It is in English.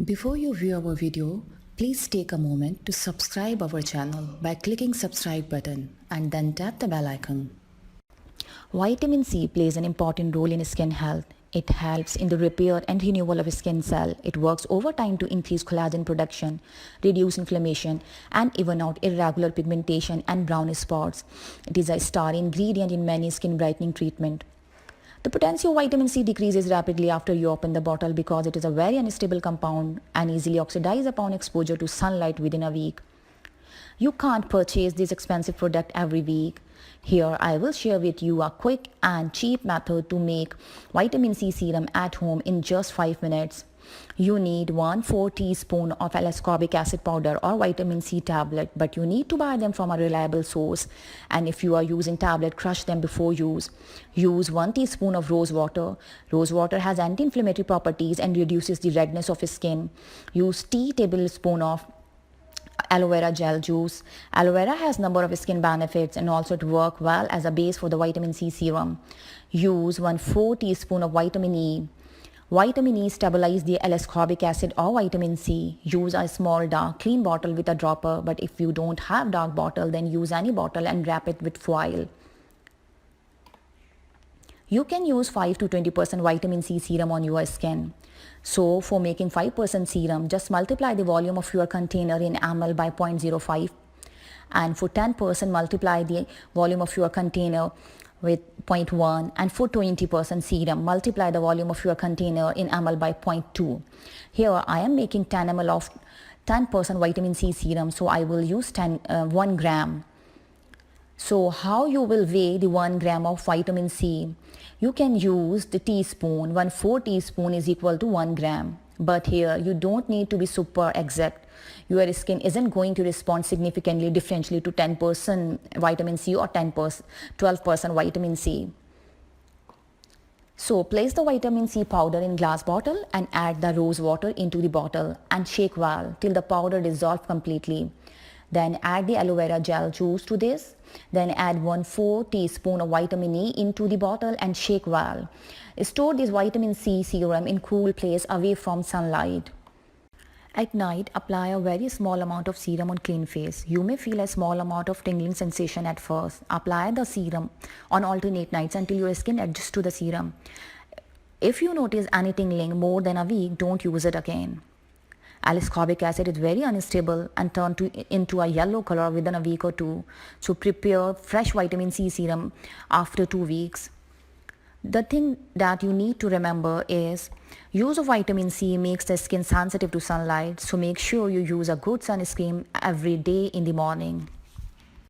Before you view our video, please take a moment to subscribe our channel by clicking subscribe button and then tap the bell icon. Vitamin C plays an important role in skin health. It helps in the repair and renewal of skin cell. It works over time to increase collagen production, reduce inflammation, and even out irregular pigmentation and brown spots. It is a star ingredient in many skin brightening treatment. The potency of vitamin C decreases rapidly after you open the bottle because it is a very unstable compound and easily oxidizes upon exposure to sunlight within a week. You can't purchase this expensive product every week. Here I will share with you a quick and cheap method to make vitamin C serum at home in just 5 minutes. You need 1/4 teaspoon of L-ascorbic acid powder or vitamin C tablet, but you need to buy them from a reliable source. And if you are using tablet, crush them before use. Use 1 teaspoon of rose water. Rose water has anti-inflammatory properties and reduces the redness of skin. Use tea tablespoon of aloe vera gel juice. Aloe vera has number of skin benefits and also it work well as a base for the vitamin C serum. Use 1/4 teaspoon of vitamin E. Vitamin E stabilizes the L-ascorbic acid or vitamin C. Use a small dark clean bottle with a dropper, but if you don't have dark bottle, then use any bottle and wrap it with foil. You can use 5 to 20% vitamin C serum on your skin. So for making 5% serum, just multiply the volume of your container in ml by 0.05, and for 10% multiply the volume of your container with 0.1, and for 20% serum multiply the volume of your container in ml by 0.2. Here I am making 10 ml of 10% vitamin C serum, so I will use 1 gram. So how you will weigh the 1 gram of vitamin C? You can use the teaspoon. 1/4 teaspoon is equal to 1 gram. But here you don't need to be super exact. Your skin isn't going to respond significantly differently to 10% vitamin C or 12% vitamin C. So place the vitamin C powder in glass bottle and add the rose water into the bottle and shake well till the powder dissolves completely. Then add the aloe vera gel juice to this. Then add 1/4 teaspoon of vitamin E into the bottle and shake well. Store this vitamin C serum in cool place away from sunlight. At night, apply a very small amount of serum on clean face. You may feel a small amount of tingling sensation at first. Apply the serum on alternate nights until your skin adjusts to the serum. If you notice any tingling more than a week, don't use it again. L-ascorbic acid is very unstable and turn into a yellow color within a week or two. So prepare fresh vitamin C serum after 2 weeks. The thing that you need to remember is use of vitamin C makes the skin sensitive to sunlight. So make sure you use a good sunscreen every day in the morning.